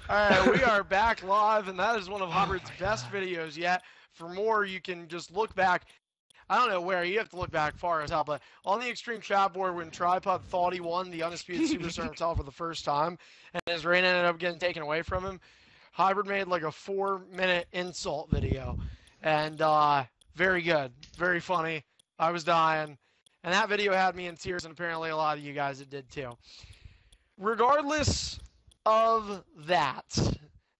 Alright, we are back live, and that is one of Hubbard's best videos yet. For more, you can just look back. I don't know where, you have to look back far as hell, but on the Extreme Chat board when Tripod thought he won the Undisputed Superstar himself for the first time, and his reign ended up getting taken away from him, Hubbard made like a 4-minute insult video. And very good, very funny. I was dying. And that video had me in tears, and apparently a lot of you guys it did too. Regardless of that,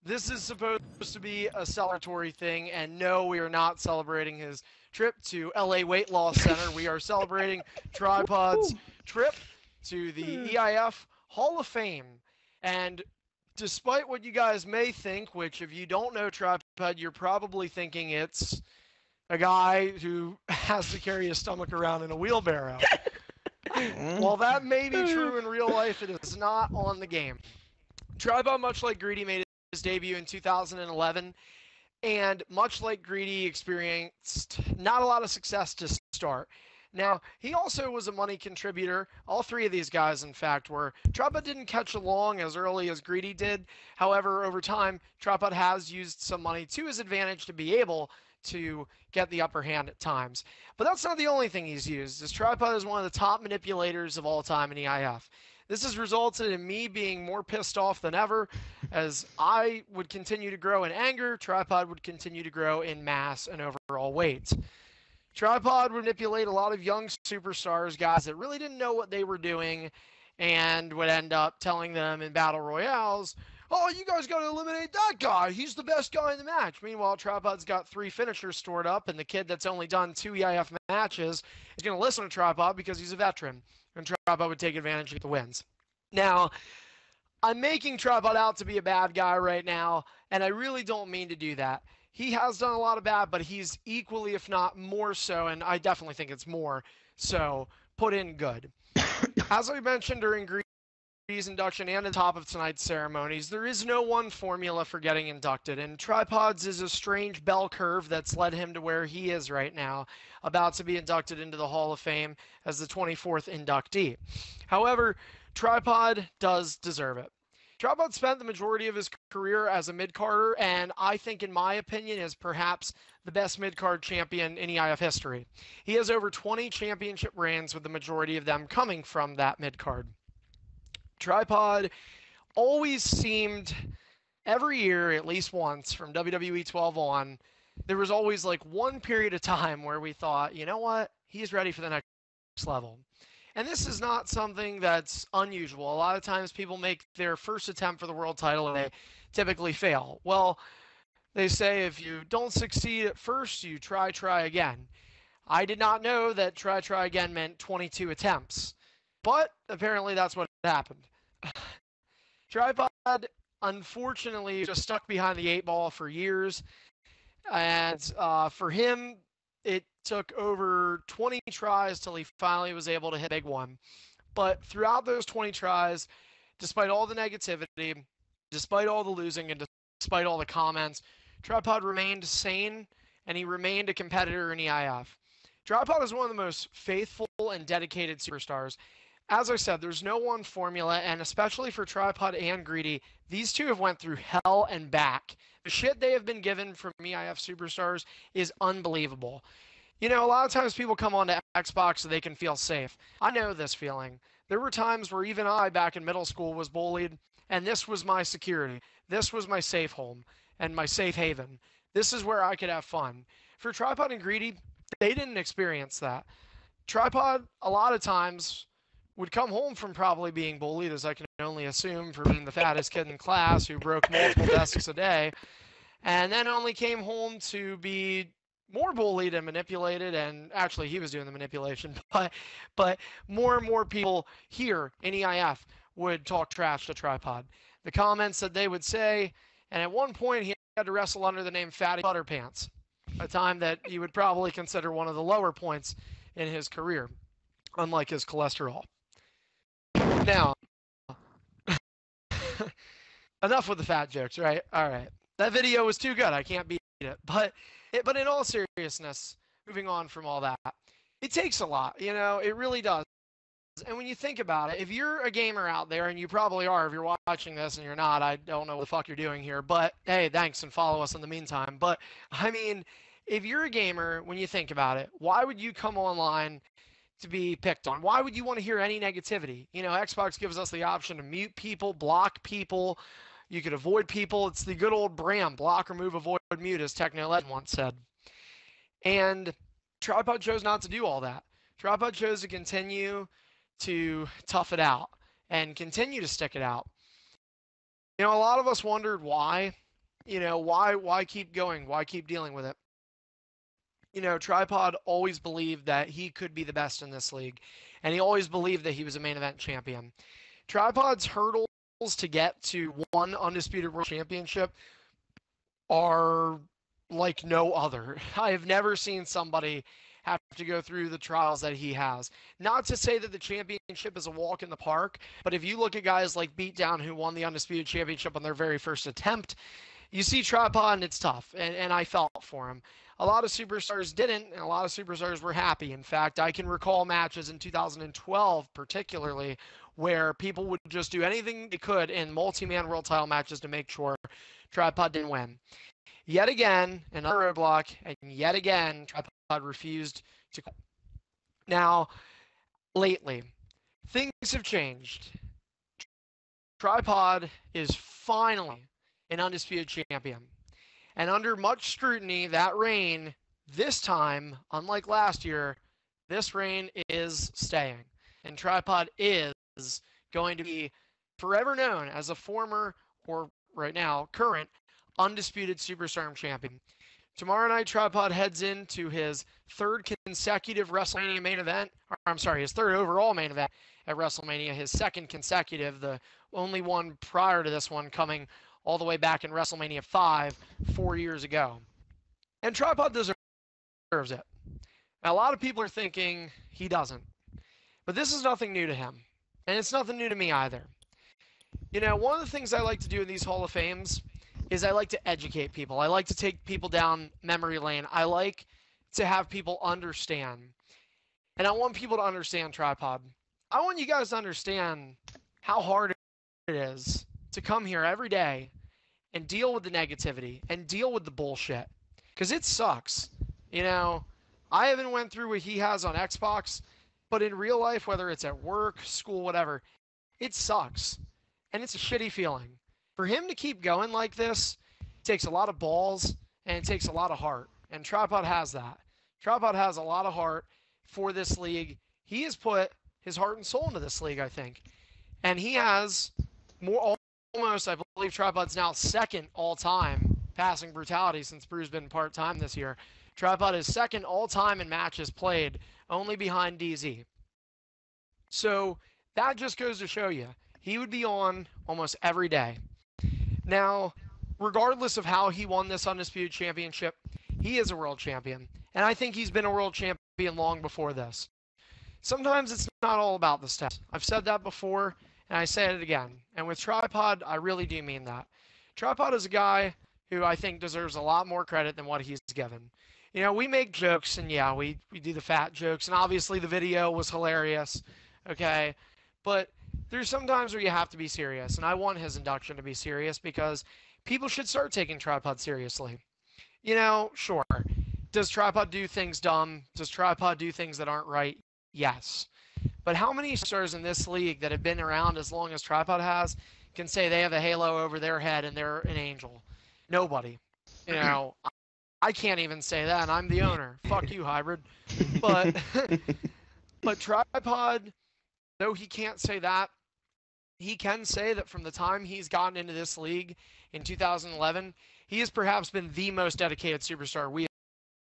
this is supposed to be a celebratory thing, and no, we are not celebrating his trip to LA Weight Loss Center. We are celebrating Tripod's trip to the EIF Hall of Fame. And despite what you guys may think, which if you don't know Tripod, you're probably thinking it's a guy who has to carry his stomach around in a wheelbarrow. While that may be true in real life, it is not on the game. Tripod, much like Greedy, made his debut in 2011, and much like Greedy, experienced not a lot of success to start. Now, he also was a money contributor. All three of these guys, in fact, were. Tripod didn't catch along as early as Greedy did. However, over time, Tripod has used some money to his advantage to be able to get the upper hand at times. But that's not the only thing he's used, as Tripod is one of the top manipulators of all time in EIF. This has resulted in me being more pissed off than ever. As I would continue to grow in anger, Tripod would continue to grow in mass and overall weight. Tripod would manipulate a lot of young superstars, guys that really didn't know what they were doing, and would end up telling them in battle royales, oh, you guys got to eliminate that guy. He's the best guy in the match. Meanwhile, Tripod's got 3 finishers stored up, and the kid that's only done 2 EIF matches is going to listen to Tripod because he's a veteran. And Tripod would take advantage of the wins. Now, I'm making Tripod out to be a bad guy right now, and I really don't mean to do that. He has done a lot of bad, but he's equally, if not more so, and I definitely think it's more so, put in good. As I mentioned during Greedy's induction and at the top of tonight's ceremonies, there is no one formula for getting inducted, and Tripod's is a strange bell curve that's led him to where he is right now, about to be inducted into the Hall of Fame as the 24th inductee. However, Tripod does deserve it. Tripod spent the majority of his career as a mid-carder, and I think, in my opinion, is perhaps the best mid-card champion in EIF history. He has over 20 championship reigns, with the majority of them coming from that mid-card. Tripod always seemed, every year, at least once, from WWE 12 on, there was always like one period of time where we thought, you know what, he's ready for the next level. And this is not something that's unusual. A lot of times people make their first attempt for the world title and they typically fail. Well, they say if you don't succeed at first, you try again. I did not know that try again meant 22 attempts, but apparently that's what happened. Tripod, unfortunately, just stuck behind the 8 ball for years, and for him, it took over 20 tries till he finally was able to hit a big one. But throughout those 20 tries, despite all the negativity, despite all the losing, and despite all the comments, Tripod remained sane, and he remained a competitor in EIF. Tripod is one of the most faithful and dedicated superstars. As I said, there's no one formula, and especially for Tripod and Greedy, these two have went through hell and back. The shit they have been given from EIF superstars is unbelievable. You know, a lot of times people come onto Xbox so they can feel safe. I know this feeling. There were times where even I, back in middle school, was bullied, and this was my security. This was my safe home and my safe haven. This is where I could have fun. For Tripod and Greedy, they didn't experience that. Tripod, a lot of times, would come home from probably being bullied, as I can only assume, for being the fattest kid in class who broke multiple desks a day, and then only came home to be more bullied and manipulated, and actually he was doing the manipulation, but more and more people here in EIF would talk trash to Tripod. The comments that they would say, and at one point he had to wrestle under the name Fatty Butterpants, a time that you would probably consider one of the lower points in his career, unlike his cholesterol. Now, enough with the fat jokes, right? All right. That video was too good. I can't beat it. But in all seriousness, moving on from all that, it takes a lot. You know, it really does. and when you think about it, if you're a gamer out there, and you probably are if you're watching this, and you're not, I don't know what the fuck you're doing here, but hey, thanks, and follow us in the meantime. But I mean, if you're a gamer, when you think about it, why would you come online to be picked on? Why would you want to hear any negativity? You know, Xbox gives us the option to mute people, block people. You could avoid people. It's the good old Bram, block, remove, avoid, mute, as Techno Legend once said. And Tripod chose not to do all that. Tripod chose to continue to tough it out and continue to stick it out. You know, a lot of us wondered why. You know, why keep going? Why keep dealing with it? You know, Tripod always believed that he could be the best in this league, and he always believed that he was a main event champion. Tripod's hurdles to get to one undisputed world championship are like no other. I have never seen somebody have to go through the trials that he has. Not to say that the championship is a walk in the park, but if you look at guys like Beatdown, who won the undisputed championship on their very first attempt, you see Tripod and it's tough, and I felt for him. A lot of superstars didn't, and a lot of superstars were happy. In fact, I can recall matches in 2012 particularly where people would just do anything they could in multi-man world title matches to make sure Tripod didn't win. Yet again, another roadblock, and yet again, Tripod refused to quit. Now, lately, things have changed. Tripod is finally an undisputed champion. And under much scrutiny, that reign, this time, unlike last year, this reign is staying. And Tripod is going to be forever known as a former, or right now, current, undisputed Superstar champion. Tomorrow night, Tripod heads into his third consecutive WrestleMania main event. His third overall main event at WrestleMania. His second consecutive, the only one prior to this one coming all the way back in WrestleMania 5, 4 years ago. And Tripod deserves it. Now, a lot of people are thinking he doesn't. But this is nothing new to him. And it's nothing new to me either. You know, one of the things I like to do in these Hall of Fames is I like to educate people. I like to take people down memory lane. I like to have people understand. And I want people to understand Tripod. I want you guys to understand how hard it is to come here every day and deal with the negativity and deal with the bullshit. Because it sucks. You know, I haven't went through what he has on Xbox, but in real life, whether it's at work, school, whatever, it sucks. And it's a shitty feeling. For him to keep going like this, it takes a lot of balls and it takes a lot of heart. And Tripod has that. Tripod has a lot of heart for this league. He has put his heart and soul into this league, I think. And he has almost, I believe Tripod's now second all-time passing brutality since Brew's been part-time this year. Tripod is second all-time in matches played, only behind DZ. So that just goes to show you, he would be on almost every day. Now, regardless of how he won this Undisputed Championship, he is a world champion. And I think he's been a world champion long before this. Sometimes it's not all about the stats. I've said that before, and I say it again. And with Tripod, I really do mean that. Tripod is a guy who I think deserves a lot more credit than what he's given. You know, we make jokes, and yeah, we do the fat jokes, and obviously the video was hilarious, okay? But there's some times where you have to be serious, and I want his induction to be serious because people should start taking Tripod seriously. You know, sure. Does Tripod do things dumb? Does Tripod do things that aren't right? Yes. But how many stars in this league that have been around as long as Tripod has can say they have a halo over their head and they're an angel? Nobody. You know, I can't even say that, and I'm the owner. Fuck you, Hybrid. But Tripod, though he can't say that, he can say that from the time he's gotten into this league in 2011, he has perhaps been the most dedicated superstar we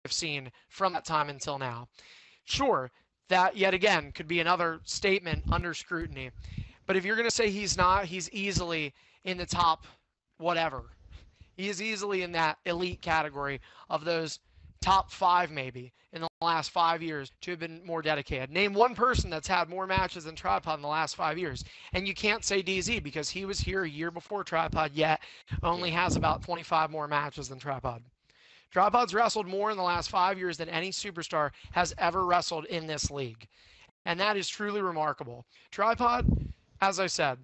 have seen from that time until now. Sure, that yet again could be another statement under scrutiny. But if you're going to say he's not, he's easily in the top whatever. He is easily in that elite category of those top 5 maybe in the last 5 years to have been more dedicated. Name one person that's had more matches than Tripod in the last 5 years. And you can't say DZ because he was here a year before Tripod, yet only has about 25 more matches than Tripod. Tripod's wrestled more in the last 5 years than any superstar has ever wrestled in this league. And that is truly remarkable. Tripod, as I said,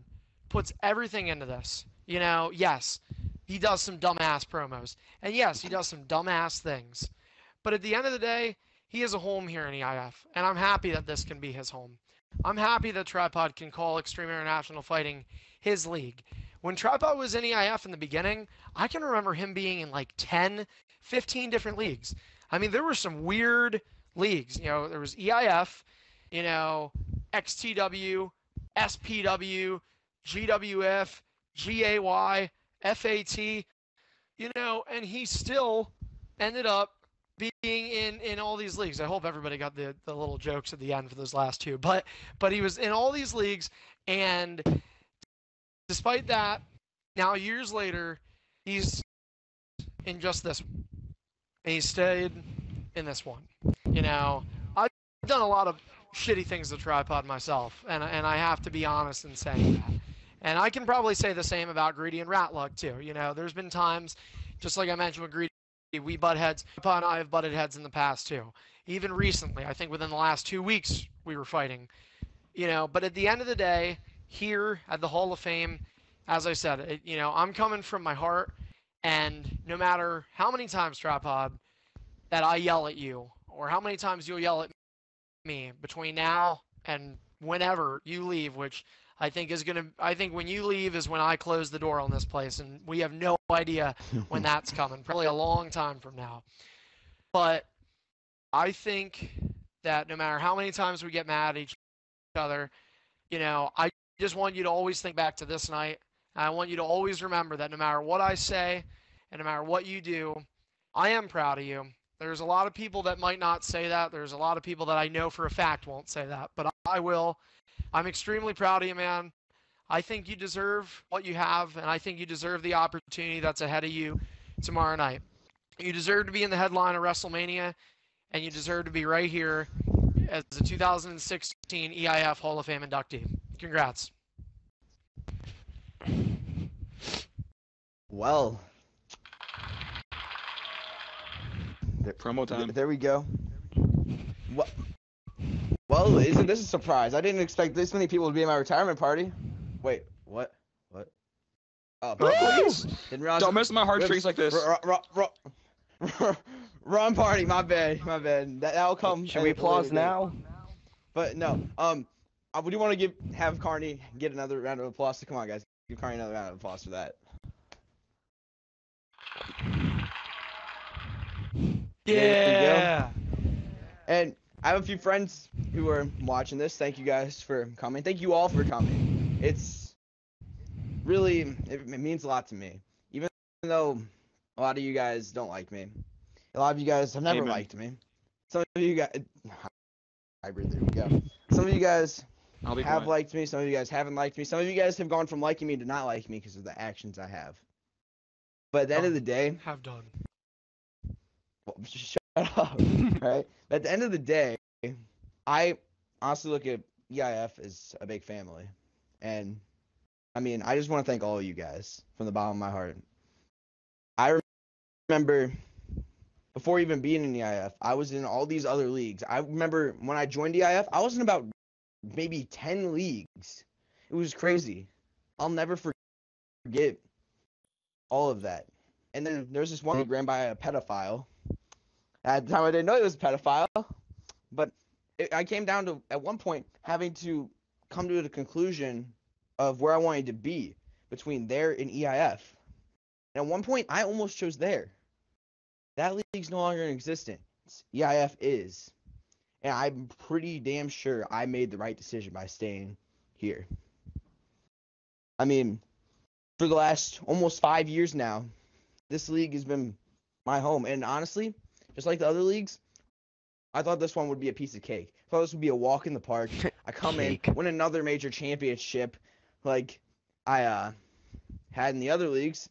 puts everything into this. Yes, he does some dumbass promos. And yes, he does some dumbass things. But at the end of the day, he has a home here in EIF. And I'm happy that this can be his home. I'm happy that Tripod can call Extreme International Fighting his league. When Tripod was in EIF in the beginning, I can remember him being in like 10, 15 different leagues. I mean, there were some weird leagues. There was EIF, XTW, SPW, GWF, GAY, FAT, and he still ended up being in all these leagues. I hope everybody got the little jokes at the end for those last two. But he was in all these leagues, and despite that, now years later, he's in just this one. And he stayed in this one. I've done a lot of shitty things to Tripod myself, and I have to be honest in saying that. And I can probably say the same about Greedy and Ratluck too. There's been times, just like I mentioned with Greedy, we butt heads. Tripod and I have butted heads in the past too. Even recently, I think within the last 2 weeks, we were fighting. But at the end of the day, here at the Hall of Fame, as I said, I'm coming from my heart, and no matter how many times, Tripod, that I yell at you, or how many times you'll yell at me between now and whenever you leave, which I think when you leave is when I close the door on this place, and we have no idea when that's coming, probably a long time from now. But I think that no matter how many times we get mad at each other, I just want you to always think back to this night. I want you to always remember that no matter what I say and no matter what you do, I am proud of you. There's a lot of people that might not say that. There's a lot of people that I know for a fact won't say that, but I will. I'm extremely proud of you, man. I think you deserve what you have, and I think you deserve the opportunity that's ahead of you tomorrow night. You deserve to be in the headline of WrestleMania, and you deserve to be right here as the 2016 EIF Hall of Fame inductee. Congrats. Well, promo time. There we go. Well, isn't this a surprise? I didn't expect this many people to be at my retirement party. Wait, what? Oh, Please! Didn't realize. Don't mess with my heartstrings like this. Wrong party. My bad. That'll come. Should we pause now? But no. I do want to have Carney get another round of applause. So come on, guys. Give Carney another round of applause for that. Yeah. And I have a few friends who are watching this. Thank you guys for coming. Thank you all for coming. It's really, it means a lot to me. Even though a lot of you guys don't like me. A lot of you guys have never liked me. Some of you guys, hybrid, there we go. Some of you guys have liked me. Some of you guys haven't liked me. Some of you guys have gone from liking me to not liking me because of the actions I have. But at the end of the day, have done. Well, shut up, right? At the end of the day, I honestly look at EIF as a big family. And, I mean, I just want to thank all of you guys from the bottom of my heart. I remember, before even being in EIF, I was in all these other leagues. I remember when I joined EIF, I was in about maybe 10 leagues. It was crazy. I'll never forget all of that. And then there's this one league ran by a pedophile. At the time, I didn't know he was a pedophile, but I came down to, at one point, having to come to the conclusion of where I wanted to be between there and EIF. And at one point, I almost chose there. That league's no longer in existence. EIF is. And I'm pretty damn sure I made the right decision by staying here. I mean, for the last almost 5 years now, this league has been my home. And honestly, just like the other leagues, I thought this one would be a piece of cake. I thought this would be a walk in the park. I come in, win another major championship like I had in the other leagues.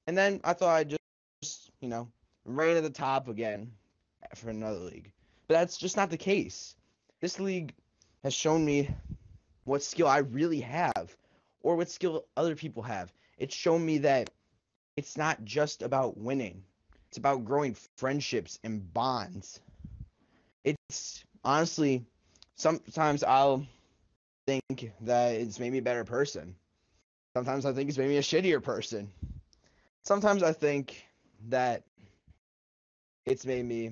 And then I thought I'd just, reign at the top again for another league. But that's just not the case. This league has shown me what skill I really have or what skill other people have. It's shown me that it's not just about winning. It's about growing friendships and bonds. It's honestly sometimes I'll think that it's made me a better person. Sometimes I think it's made me a shittier person. Sometimes I think that it's made me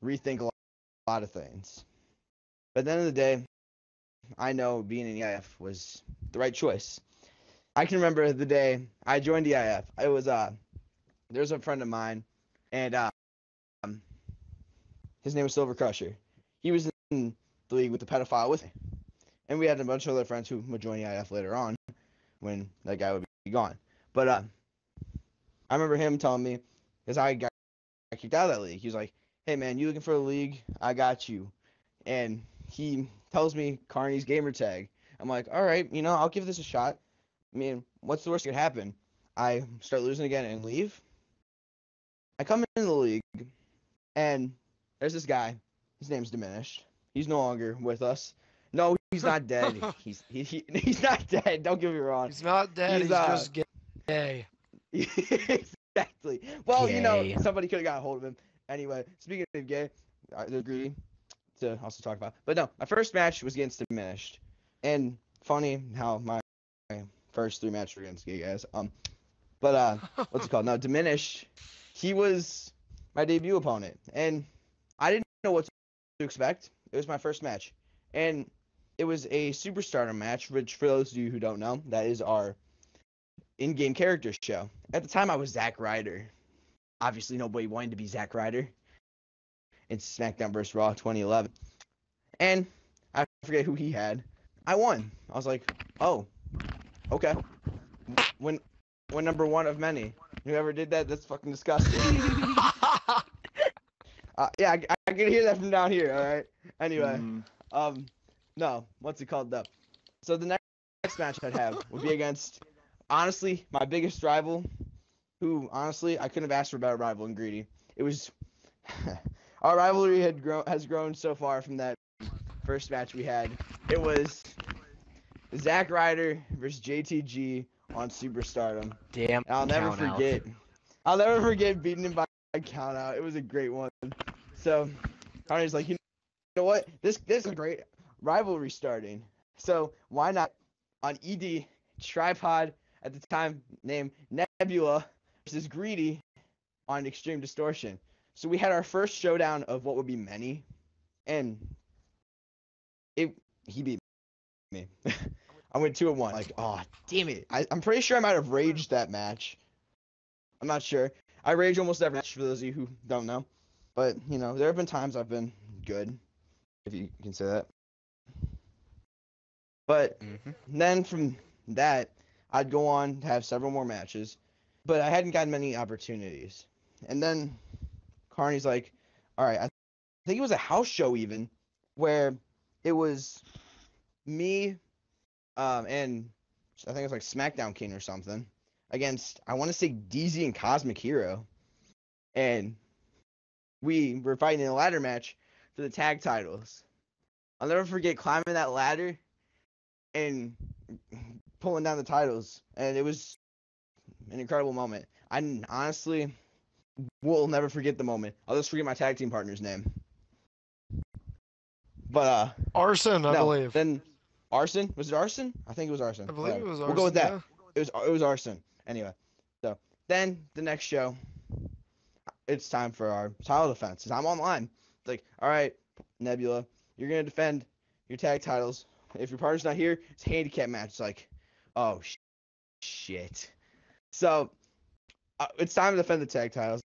rethink a lot of things. But at the end of the day, I know being in EIF was the right choice. I can remember the day I joined EIF. It was there's a friend of mine, and his name was Silver Crusher. He was in the league with the pedophile with me, and we had a bunch of other friends who would join EIF later on when that guy would be gone. But I remember him telling me, because I got kicked out of that league. He was like, "Hey man, you looking for a league? I got you." And he tells me Carney's gamer tag. I'm like, all right, I'll give this a shot. I mean, what's the worst that could happen? I start losing again and leave. I come into the league, and there's this guy. His name's Diminished. He's no longer with us. No, he's not dead. He's not dead. Don't get me wrong. He's not dead. He's just gay. Exactly. Well, Gay. somebody could have got a hold of him. Anyway, speaking of gay, there's greedy to also talk about. But no, my first match was against Diminished. And funny how my first 3 matches were against gay guys. But what's it called? No, Diminished, he was my debut opponent. And I didn't know what to expect. It was my first match. And it was a Superstardom match, which for those of you who don't know, that is our in-game character show. At the time, I was Zack Ryder. Obviously, nobody wanted to be Zack Ryder. It's SmackDown vs. Raw 2011. And I forget who he had. I won. I was like, oh, okay. When number 1 of many. Whoever did that, that's fucking disgusting. Yeah, I can hear that from down here, all right? Anyway, no, what's it called, though? So the next match I'd have would be against, honestly, my biggest rival, who, honestly, I couldn't have asked for a better rival than Greedy. It was... Our rivalry has grown so far from that first match we had. It was Zack Ryder versus JTG on Superstardom. Damn. And I'll never forget beating him by count out. It was a great one. So Connor's like, you know what? This is a great rivalry starting. So why not on ED Tripod at the time named Nebula versus Greedy on Extreme Distortion. So we had our first showdown of what would be many, and he beat me. I went 2-1. Like, oh, damn it. I'm pretty sure I might have raged that match. I'm not sure. I rage almost every match, for those of you who don't know. But, there have been times I've been good, if you can say that. But then from that, I'd go on to have several more matches, but I hadn't gotten many opportunities. And then Carney's like, all right, I think it was a house show even, where it was me, and I think it was like SmackDown King or something, against, I want to say, DZ and Cosmic Hero. And we were fighting in a ladder match for the tag titles. I'll never forget climbing that ladder and pulling down the titles. And it was an incredible moment. I honestly will never forget the moment. I'll just forget my tag team partner's name. But Arson, I believe. Then Arson? Was it Arson? I think it was Arson. I believe it was Arson. We'll go with that. Yeah. It was Arson. Anyway. So then the next show, it's time for our title defense. I'm online. It's like, all right, Nebula, you're gonna defend your tag titles. If your partner's not here, it's a handicap match. It's like, oh shit. So it's time to defend the tag titles.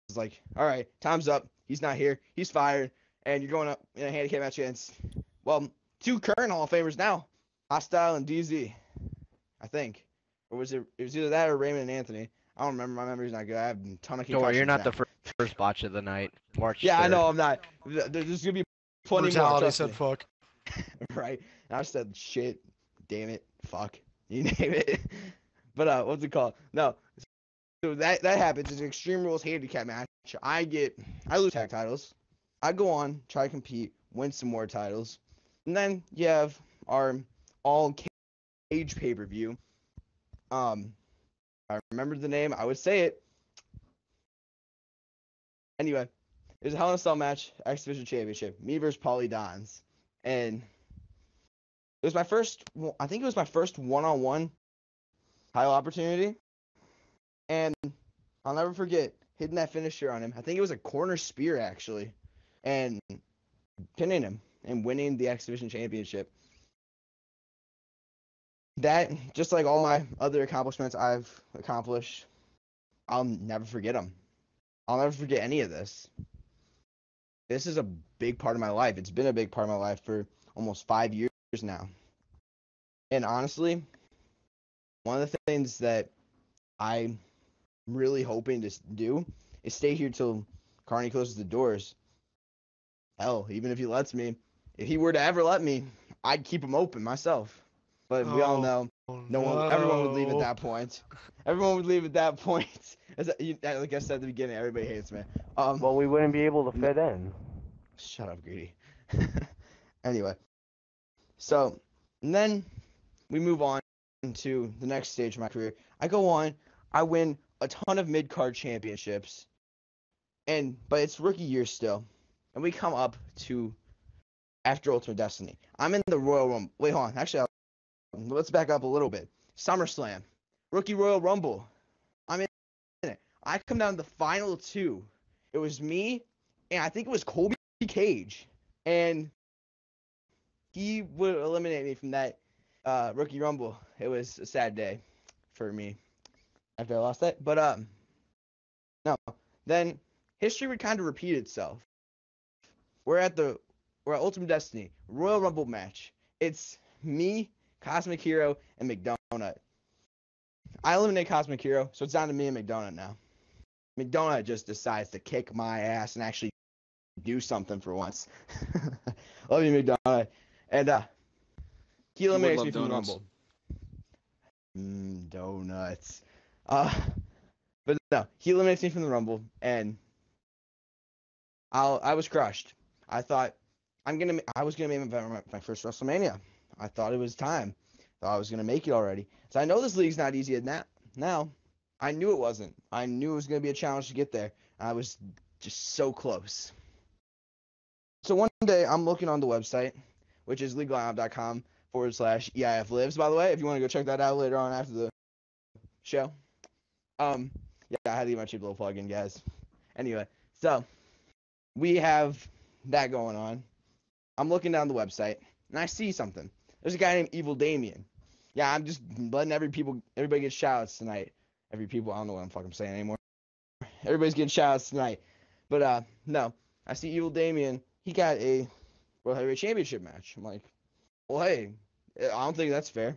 It's like, all right, time's up. He's not here. He's fired, and you're going up in a handicap match against, well, 2 current Hall of Famers now, Hostile and DZ, I think. Or was it was either that or Raymond and Anthony. I don't remember. My memory's not good. I have a ton of concussions. Don't worry, you're not now. the first botch of the night. March Yeah, 3rd. I know I'm not. There's gonna be plenty Brutality more. Trust said me. fuck. Right. And I said shit, damn it, fuck, you name it. But what's it called? No. So that happens. It's an Extreme Rules handicap match. I lose tag titles. I go on, try to compete, win some more titles, and then you have our all cage pay-per-view. I remember the name. I would say it. Anyway, it was a Hell in a Cell match, X Division Championship. Me versus Paulie Dons. And it was my first, I think it was my first one-on-one title opportunity. And I'll never forget hitting that finisher on him. I think it was a corner spear, actually, and pinning him and winning the X Division Championship. That, just like all my other accomplishments I've accomplished, I'll never forget them. I'll never forget any of this. This is a big part of my life. It's been a big part of my life for almost 5 years now. And honestly, one of the things that I'm really hoping to do is stay here till Carney closes the doors. Hell, even if he lets me, if he were to ever let me, I'd keep them open myself. But we all know everyone would leave at that point. Everyone would leave at that point. Like I said at the beginning, everybody hates me. Well, we wouldn't be able to fit in. Shut up, Greedy. Anyway, so and then we move on to the next stage of my career. I go on, I win a ton of mid-card championships, but it's rookie year still, and we come up to after Ultimate Destiny. I'm in the Royal Rumble. Wait, hold on. Actually, let's back up a little bit. SummerSlam, Rookie Royal Rumble. I'm in it. I come down to the final two. It was me, and I think it was Colby Cage, and he would eliminate me from that Rookie Rumble. It was a sad day for me after I lost that. But no. Then history would kind of repeat itself. We're at Ultimate Destiny Royal Rumble match. It's me, Cosmic Hero, and McDonut. I eliminate Cosmic Hero, so it's down to me and McDonut now. McDonut just decides to kick my ass and actually do something for once. Love you, McDonut. And he eliminates me from the Rumble. Donuts. But no, he eliminates me from the Rumble, and I was crushed. I thought I was gonna make my first WrestleMania. I thought it was time. Thought I was gonna make it already. So I know this league's not easy now. I knew it wasn't. I knew it was gonna be a challenge to get there. I was just so close. So one day I'm looking on the website, which is legallineup.com/EIF lives. By the way, if you want to go check that out later on after the show. Yeah, I had to get my cheap little plug in, guys. Anyway, so we have that going on. I'm looking down the website and I see something. There's a guy named Evil Damien. Yeah, I'm just letting everybody get shout-outs tonight. I don't know what I'm fucking saying anymore. Everybody's getting shout-outs tonight. But no, I see Evil Damien. He got a World Heavyweight Championship match. I'm like, well, hey, I don't think that's fair.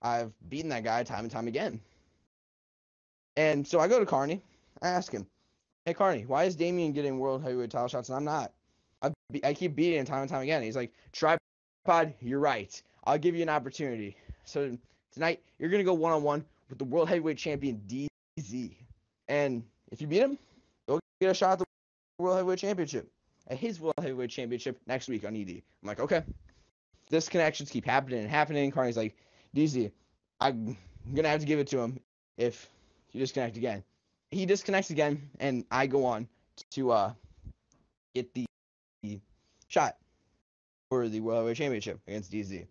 I've beaten that guy time and time again. And so I go to Carney. I ask him, hey, Carney, why is Damien getting World Heavyweight title shots and I'm not? I keep beating him time and time again. He's like, Tripod, you're right. I'll give you an opportunity. So tonight, you're going to go one-on-one with the World Heavyweight Champion, DZ. And if you beat him, you'll get a shot at the World Heavyweight Championship. At his World Heavyweight Championship next week on ED. I'm like, okay. This connections keep happening and happening. Carney's like, DZ, I'm going to have to give it to him if you disconnect again. He disconnects again, and I go on to get the shot for the World Heavyweight Championship against DZ.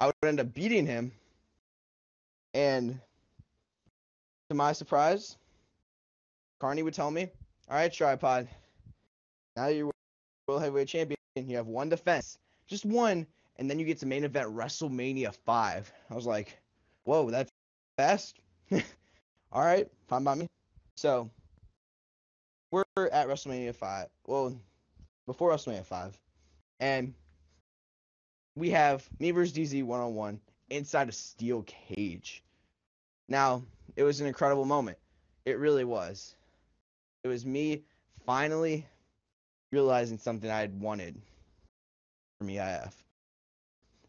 I would end up beating him, and to my surprise, Carney would tell me, all right, Tripod, now that you're World Heavyweight Champion, you have one defense, just one, and then you get to main event WrestleMania 5. I was like, whoa, that's fast? All right, fine by me. So, we're at WrestleMania 5. Well, before WrestleMania 5. And we have me versus DZ one-on-one inside a steel cage. Now, it was an incredible moment. It really was. It was me finally realizing something I had wanted from EIF.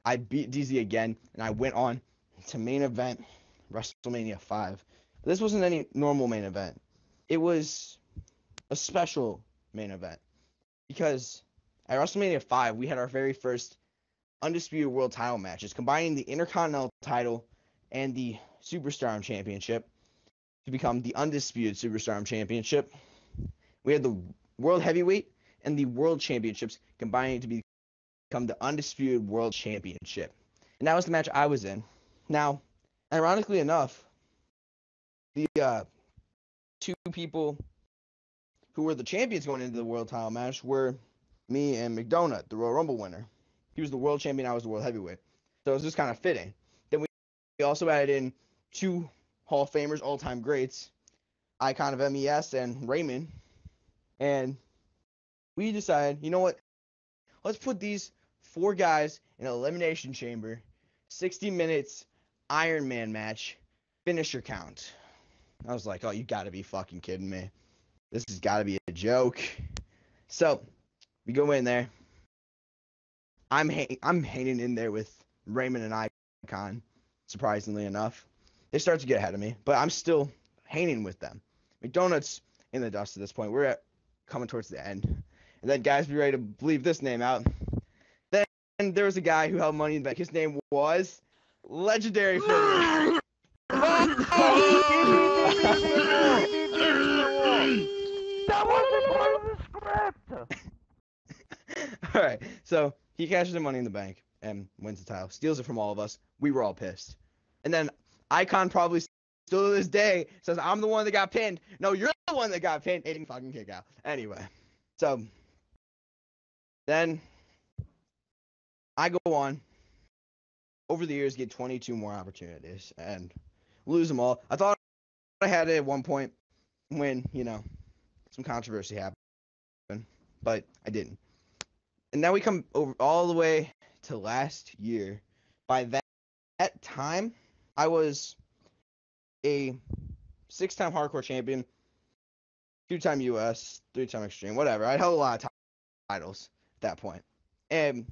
I beat DZ again, and I went on to main event WrestleMania 5. This wasn't any normal main event. It was a special main event because at WrestleMania 5, we had our very first Undisputed World title matches, combining the Intercontinental title and the Superstardom Championship to become the Undisputed Superstardom Championship. We had the World Heavyweight and the World Championships combining to become the undisputed world championship. And that was the match I was in. Now, ironically enough, the two people who were the champions going into the world title match were me and McDonagh, the Royal Rumble winner. He was the world champion, I was the world heavyweight. So it was just kind of fitting. Then we also added in two Hall of Famers, all-time greats, Icon of MES and Raymond. And we decided, you know what? Let's put these 4 guys in an elimination chamber, 60 minutes, Iron Man match, finisher count. I was like, oh, you got to be fucking kidding me. This has got to be a joke. So we go in there. I'm hanging in there with Raymond and Icon, surprisingly enough. They start to get ahead of me, but I'm still hanging with them. McDonagh's in the dust at this point. We're coming towards the end. And then, guys, be ready to believe this name out. Then there was a guy who held Money in the Bank. His name was Legendary Figure. That wasn't part of the script! All right, so he cashes the Money in the Bank and wins the title, steals it from all of us. We were all pissed. And then Icon probably still to this day says, I'm the one that got pinned. No, you're the one that got pinned. He didn't fucking kick out. Anyway, so then I go on. Over the years, get 22 more opportunities and lose them all. I thought I had it at one point when, some controversy happened, but I didn't. And now we come over all the way to last year. By that time, I was a 6-time hardcore champion, 2-time US, 3-time extreme, whatever. I held a lot of titles at that point. And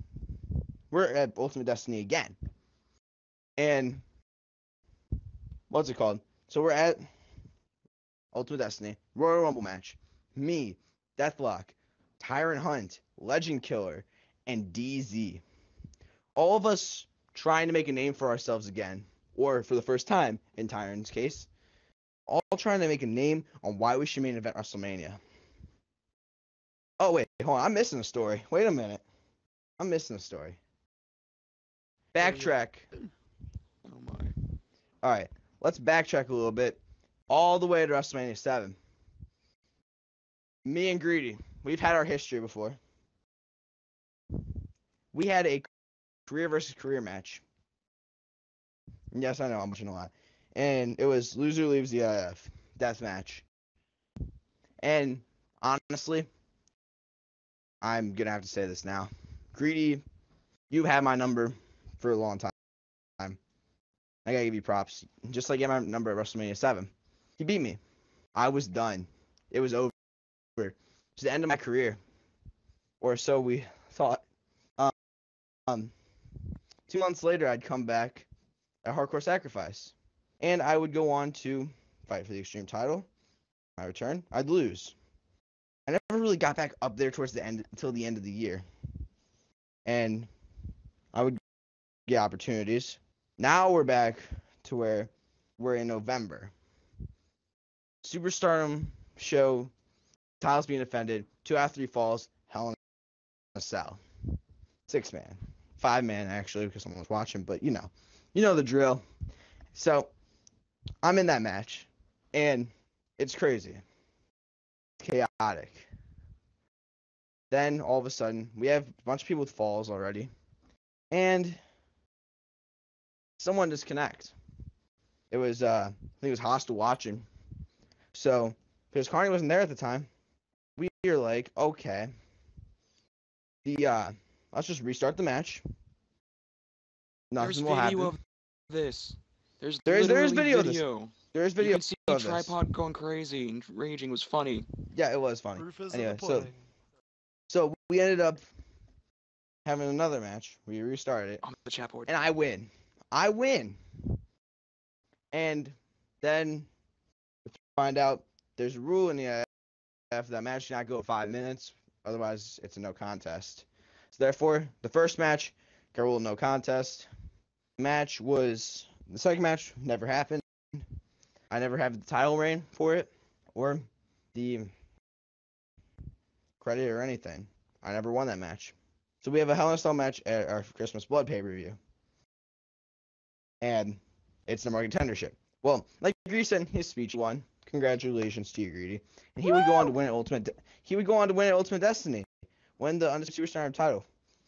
we're at Ultimate Destiny again. And what's it called? So we're at Ultimate Destiny, Royal Rumble match. Me, Deathlock, Tyrant Hunt, Legend Killer, and DZ. All of us trying to make a name for ourselves again, or for the first time in Tyrant's case, all trying to make a name on why we should main event WrestleMania. Oh, wait, hold on. I'm missing a story. Wait a minute. I'm missing a story. Backtrack. Oh my. All right, let's backtrack a little bit. All the way to WrestleMania 7. Me and Greedy, we've had our history before. We had a career versus career match. Yes, I know, I'm watching a lot. And it was loser leaves the EIF death match. And honestly, I'm going to have to say this now. Greedy, you've had my number for a long time. I got to give you props. Just like you had my number at WrestleMania 7. He beat me. I was done. It was over. It was the end of my career. Or so we thought. 2 months later, I'd come back at Hardcore Sacrifice. And I would go on to fight for the Extreme title. My return, I'd lose. I never really got back up there towards the end until the end of the year. And I would get opportunities. Now we're back to where we're in November. Superstardom show, titles being defended, 2 out of 3 falls, Hell in a Cell. 6-man. 5-man, actually, because someone was watching, but you know the drill. So, I'm in that match, and it's crazy. It's chaotic. Then, all of a sudden, we have a bunch of people with falls already, and someone disconnects. It was, I think it was Hostile watching. So, because Carney wasn't there at the time, we were like, okay, let's just restart the match. Nothing will happen. There's video of this. There is literally video of this. There is video You can see of Tripod going crazy and raging. It was funny. Yeah, it was funny. Proof is Anyway, in the pudding. so we ended up having another match. We restarted it, On the chat board. and I win. And then we find out there's a rule in the EIF after that match cannot go 5 minutes. Otherwise, it's a no contest. So therefore, the first match got ruled no contest. The second match never happened. I never had the title reign for it or the credit or anything. I never won that match. So we have a Hell in a Cell match at our Christmas Blood pay-per-view. And it's the number contendership. Well, like Greedy said in his speech, he won. Congratulations to you, Greedy. And he would go on to win at Ultimate Destiny, win the Undisputed Superstar title.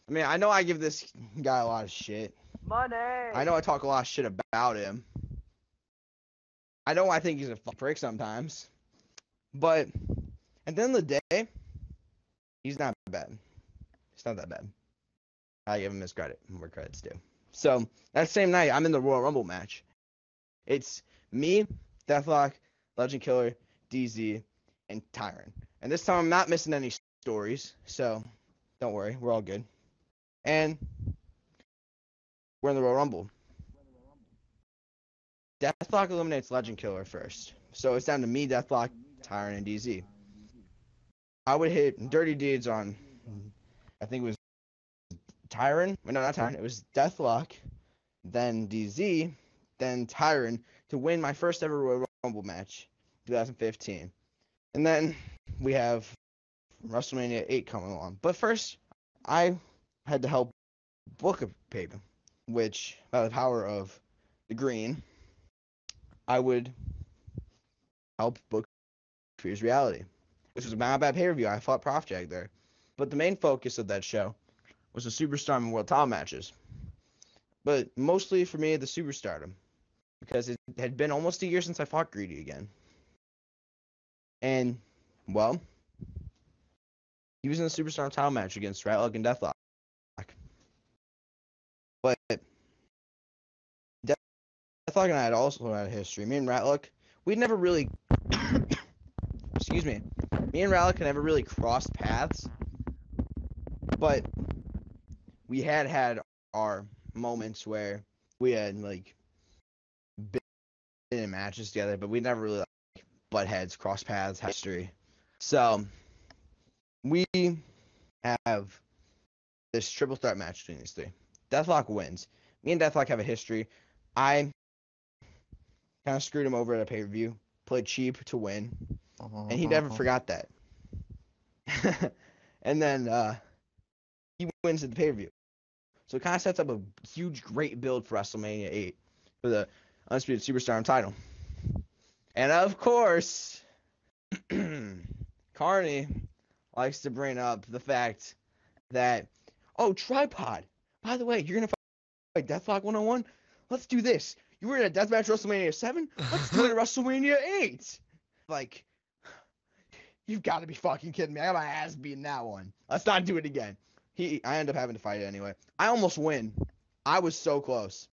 I mean, I know I give this guy a lot of shit. Money. I know I talk a lot of shit about him. I know I think he's a prick sometimes. But at the end of the day, he's not bad. It's not that bad. I give him his credit where credit's due. So that same night, I'm in the Royal Rumble match. It's me, Deathlock, Legend Killer, DZ, and Tyrant. And this time I'm not missing any stories, so don't worry, we're all good. And we're in the Royal Rumble. Deathlock eliminates Legend Killer first. So it's down to me, Deathlock, Tyrant, and DZ. I would hit Dirty Deeds on, I think it was Tyrant. No, not Tyrant. It was Deathlock, then DZ, then Tyrant to win my first ever Royal Rumble match, 2015. And then we have WrestleMania 8 coming along. But first, I had to help book a paper, which, by the power of the green, I would help book Fear's Reality, which was a not bad pay-per-view. I fought Prof Jag there. But the main focus of that show was the Superstar and World Title matches. But mostly for me, the Superstardom, because it had been almost a year since I fought Greedy again. And, well, he was in the Superstar title match against Ratluck and Deathlock. But Deathlock and I had also had a history. Me and Ratluck, we'd never really, excuse me, me and Ratluck had never really crossed paths. But we had our moments where we had, like, been in matches together, but we never really, like, butt heads, cross paths, history. So, we have this triple threat match between these three. Deathlock wins. Me and Deathlock have a history. I kind of screwed him over at a pay-per-view, played cheap to win, and he never forgot that. And then he wins at the pay-per-view. So it kind of sets up a huge, great build for WrestleMania 8 for the Undisputed Superstar title. And of course, Carney likes to bring up the fact that, oh, Tripod, by the way, you're going to fight Deathlock 101? Let's do this. You were in a deathmatch WrestleMania 7? Let's do it at WrestleMania 8. Like, you've got to be fucking kidding me. I got my ass beaten that one. Let's not do it again. I ended up having to fight it anyway. I almost win. I was so close.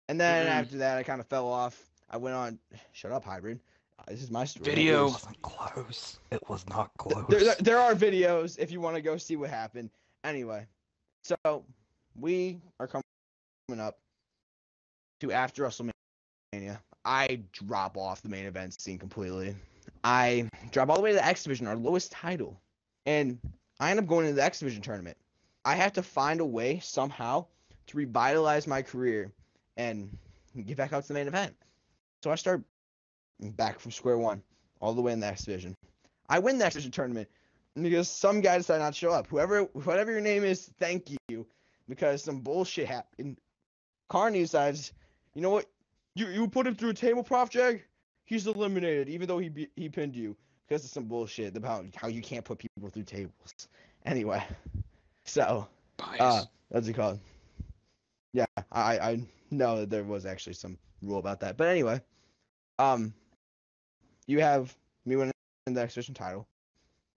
And then after that, I kind of fell off. I went on. Shut up, Hybrid. This is my story. Video. It wasn't close. It was not close. There are videos if you want to go see what happened. Anyway, so we are coming up to after WrestleMania. I drop off the main event scene completely. I drop all the way to the X Division, our lowest title. And I end up going into the X Division tournament. I have to find a way somehow to revitalize my career and get back out to the main event. So I start back from square one, all the way in the X Division. I win the X Division tournament because some guy decided not to show up. Whatever your name is, thank you, because some bullshit happened. Carney decides, you know what? You put him through a table, Prof Jag? He's eliminated, even though he pinned you. Because of some bullshit about how you can't put people through tables. Anyway, so what's it called? Yeah, I know that there was actually some rule about that. But anyway, you have me winning the X Division title.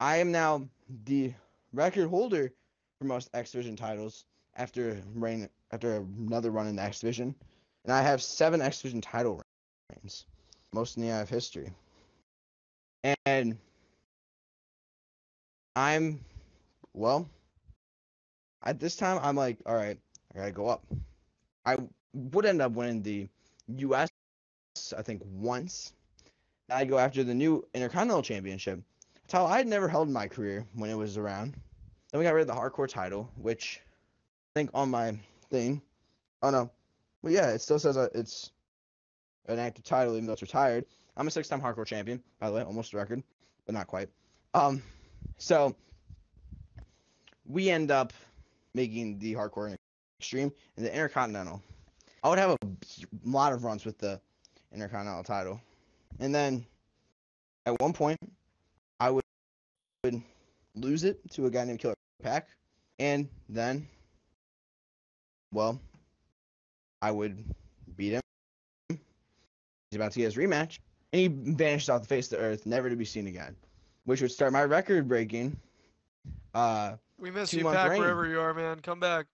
I am now the record holder for most X Division titles after another run in the X Division, and I have 7 X Division title reigns, most in the EIF history. And at this time, I'm like, all right, I gotta go up. I would end up winning the U.S., I think, once. I go after the new Intercontinental Championship. A title I had never held in my career when it was around. Then we got rid of the Hardcore title, which I think on my thing. Oh, no. Well, yeah, it still says it's an active title, even though it's retired. I'm a 6-time Hardcore champion, by the way, almost a record, but not quite. So we end up making the hardcore and extreme and the intercontinental. I would have a lot of runs with the intercontinental title, and then at one point I would lose it to a guy named Killer Pack, and then, well, I would beat him. He's about to get his rematch, and he vanished off the face of the earth, never to be seen again, which would start my record-breaking. We miss 2 you, month Pack, reign. wherever you are, man. Come back.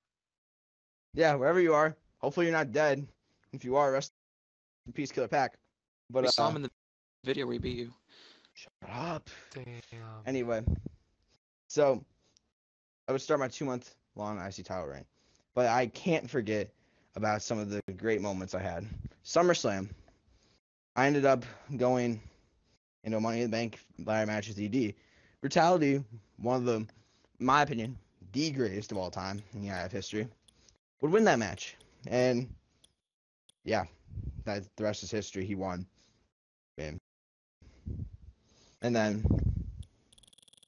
Yeah, wherever you are. Hopefully you're not dead. If you are, rest in peace, Killer Pack. But We saw him in the video where he beat you. shut up. Damn. Anyway, so I would start my 2-month long IC title reign, but I can't forget about some of the great moments I had. SummerSlam. I ended up going into a Money in the Bank ladder match with ED. Brutality, one of the, in my opinion, the greatest of all time in the EIF history, would win that match. And yeah, the rest is history. He won. Bam. And then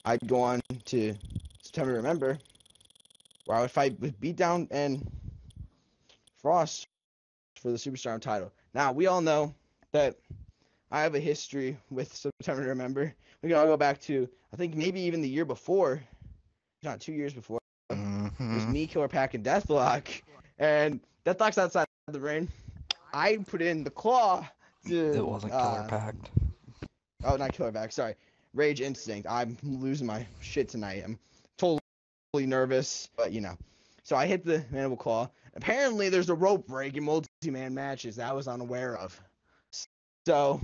I'd go on to September to Remember, where I would fight with Beatdown and Frost for the Superstar title. Now, we all know that I have a history with September to Remember. We can all go back to, I think, maybe even the year before, not 2 years before. It was me, Killer Pack, and Deathlock. And Deathlock's outside the ring. I put in the claw to... It wasn't Killer Pack. Oh, not Killer Pack, sorry. Rage Instinct. I'm losing my shit tonight. I'm totally nervous, but you know. So I hit the Mandible Claw. Apparently there's a rope break in multi-man matches that I was unaware of. So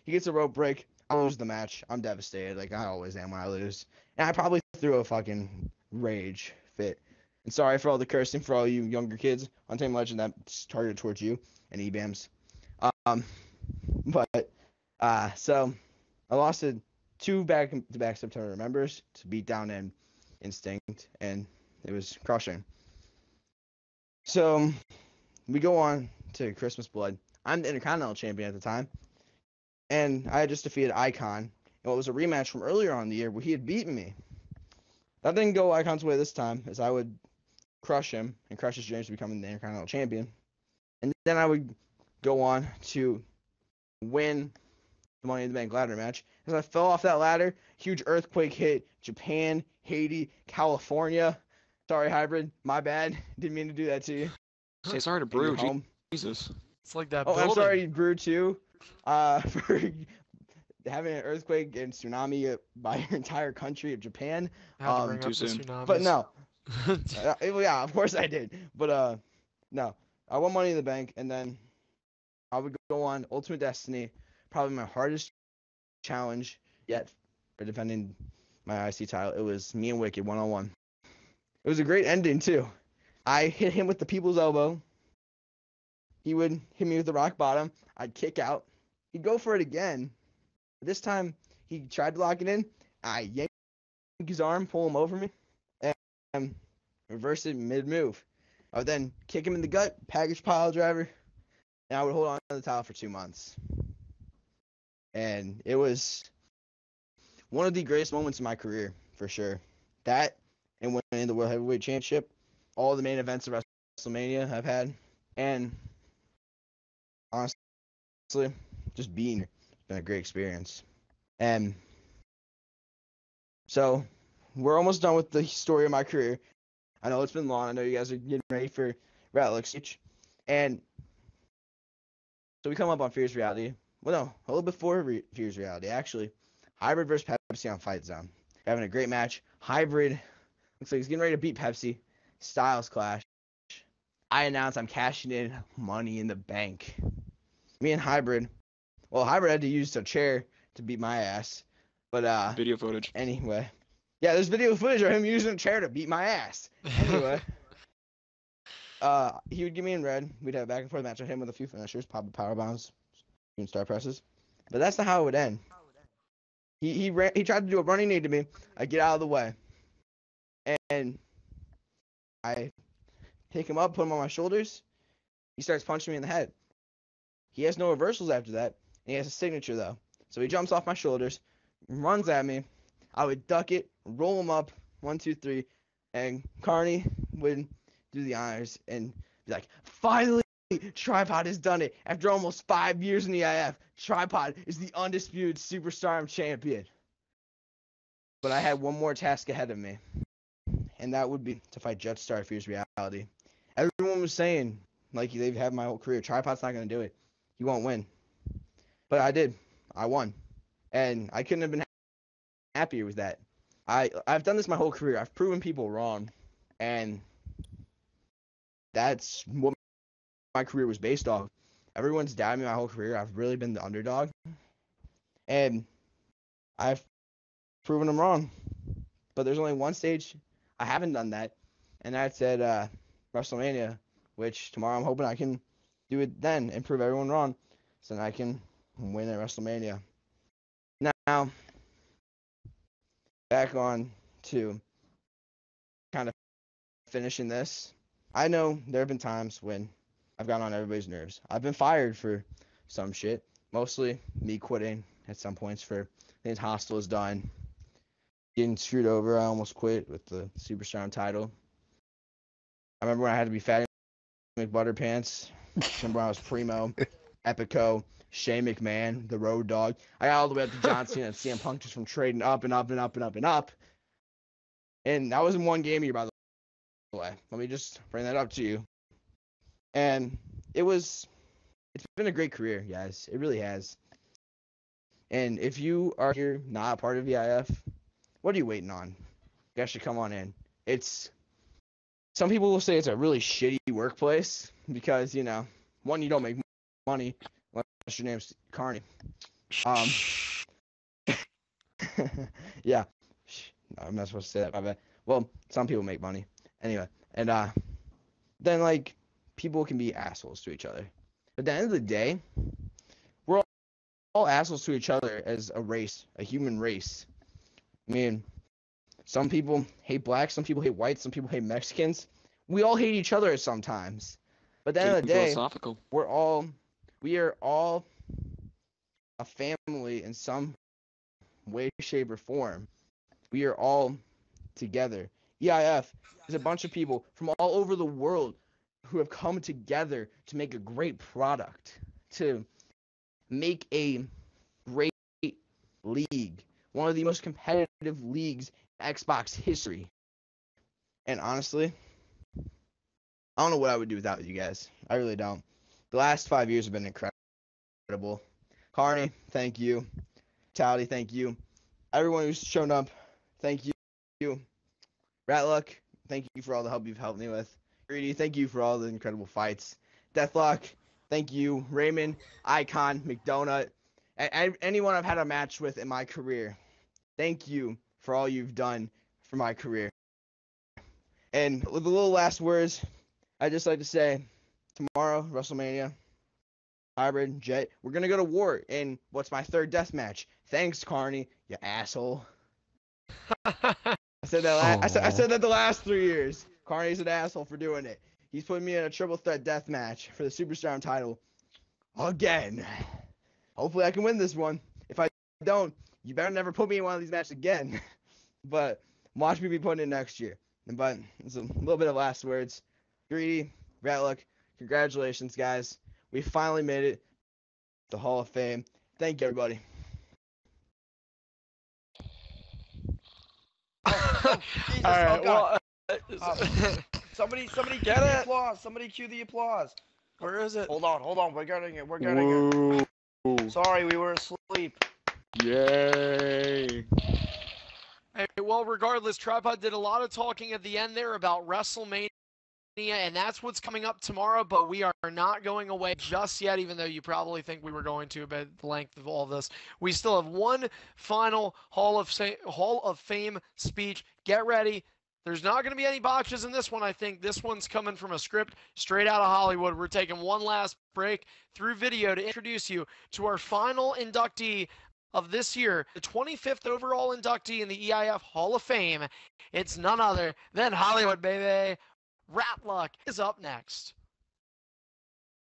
he gets a rope break. I lose the match. I'm devastated, like I always am when I lose. And I probably threw a fucking rage fit. And sorry for all the cursing for all you younger kids on Team Legend that's targeted towards you and EBAMs. So I lost to 2 back-to-back September Remembers to Beatdown and Instinct, and it was crushing. So we go on to Christmas Blood. I'm the Intercontinental Champion at the time, and I had just defeated Icon in what was a rematch from earlier on in the year where he had beaten me. That didn't go Icon's way this time, as I would crush him and crush his dreams of becoming the Intercontinental Champion. And then I would go on to win the Money in the Bank ladder match. As I fell off that ladder, huge earthquake hit Japan, Haiti, California. Sorry, Hybrid, my bad. Didn't mean to do that to you. Say sorry to And you're Brew. home. Jesus. It's like that Oh, building. I'm sorry, Brew, too, for having an earthquake and tsunami by your entire country of Japan. I had to bring too up the soon. tsunamis. But no. Yeah, of course I did. But no. I won Money in the Bank, and then I would go on Ultimate Destiny, probably my hardest challenge yet for defending my IC title. It was me and Wicked 1-on-1. It was a great ending, too. I hit him with the people's elbow. He would hit me with the rock bottom. I'd kick out. He'd go for it again. This time, he tried to lock it in. I yanked his arm, pull him over me, and reverse it mid-move. I would then kick him in the gut, package pile driver, and I would hold on to the title for 2 months. And it was one of the greatest moments in my career, for sure. That and winning the World Heavyweight Championship, all the main events of WrestleMania I've had, and honestly, just being here has been a great experience. And so we're almost done with the story of my career. I know it's been long. I know you guys are getting ready for Ratlick Speech. And so we come up on Fierce Reality. Well, no, a little before Fierce Reality, actually. Hybrid versus Pepsi on Fight Zone. We're having a great match. Hybrid looks like he's getting ready to beat Pepsi. Styles clash. I announce I'm cashing in Money in the Bank. Me and Hybrid. Well, Hybrid had to use a chair to beat my ass. But Video footage. anyway. Yeah, there's video footage of him using a chair to beat my ass. Anyway. He would get me in red. We'd have a back and forth match. I'd hit him with a few finishers, pop power bombs, and star presses. But that's not how it would end. He tried to do a running knee to me. I get out of the way. And I pick him up, put him on my shoulders. He starts punching me in the head. He has no reversals after that. And he has a signature, though. So he jumps off my shoulders, runs at me. I would duck it, roll him up, 1, 2, 3, and Carney would do the honors and be like, finally, Tripod has done it. After almost 5 years in the EIF, Tripod is the undisputed Superstar champion. But I had one more task ahead of me, and that would be to fight Jetstar Fierce Reality. Everyone was saying, like they've had my whole career, Tripod's not going to do it. He won't win. But I did. I won. And I couldn't have been happier with that. I've done this my whole career. I've proven people wrong. And that's what my career was based off. Everyone's doubted me my whole career. I've really been the underdog. And I've proven them wrong. But there's only one stage I haven't done that. And that's at WrestleMania, which tomorrow I'm hoping I can do it then and prove everyone wrong. So then I can win at WrestleMania. Now, back on to kind of finishing this. I know there have been times when I've gotten on everybody's nerves. I've been fired for some shit. Mostly me quitting at some points for things Hostile has done. Getting screwed over. I almost quit with the Superstar title. I remember when I had to be Fatty McButterpants. I remember when I was Primo, Epico, Shane McMahon, the Road Dogg. I got all the way up to John Cena and CM Punk just from trading up and up and up and up and up. And that was in one game here, by the way. Let me just bring that up to you. And it's been a great career, guys. It really has. And if you are here not a part of EIF, what are you waiting on? You guys should come on in. Some people will say it's a really shitty workplace because, one, you don't make money unless your name's Carney. Yeah. No, I'm not supposed to say that, my bad. Well, some people make money. Anyway, and then, people can be assholes to each other. But at the end of the day, we're all assholes to each other as a race, a human race. I mean, some people hate blacks, some people hate whites, some people hate Mexicans. We all hate each other sometimes. But at the end of the day, Philosophical. we are all a family in some way, shape, or form. We are all together. EIF is a bunch of people from all over the world who have come together to make a great product, to make a great league, one of the most competitive leagues in Xbox history. And honestly, I don't know what I would do without you guys. I really don't. The last 5 years have been incredible. Carney, thank you. Tally, thank you. Everyone who's shown up, thank you. Ratluck, thank you for all the help you've helped me with. Greedy, thank you for all the incredible fights. Deathlock, thank you. Raymond, Icon, McDonut, and anyone I've had a match with in my career, thank you for all you've done for my career. And with the little last words, I'd just like to say, tomorrow, WrestleMania, Hybrid, Jet, we're going to go to war in what's my third death match. Thanks, Carney, you asshole. I said that the last 3 years. Carney's an asshole for doing it. He's putting me in a triple threat death match for the Superstar title again. Hopefully I can win this one. If I don't, you better never put me in one of these matches again. But watch me be putting it next year. But it's a little bit of last words. Greedy, Ratluck, congratulations, guys. We finally made it to the Hall of Fame. Thank you, everybody. Jesus, All right, God. somebody Get the applause. Somebody cue the applause. Where is it? Hold on. We're getting it. Sorry, we were asleep. Yay! Hey, well, regardless, Tripod did a lot of talking at the end there about WrestleMania, and that's what's coming up tomorrow, but we are not going away just yet, even though you probably think we were going to, but the length of all this. We still have one final Hall of Fame speech. Get ready. There's not going to be any botches in this one, I think. This one's coming from a script straight out of Hollywood. We're taking one last break through video to introduce you to our final inductee of this year, the 25th overall inductee in the EIF Hall of Fame. It's none other than Hollywood, baby. Ratluck is up next.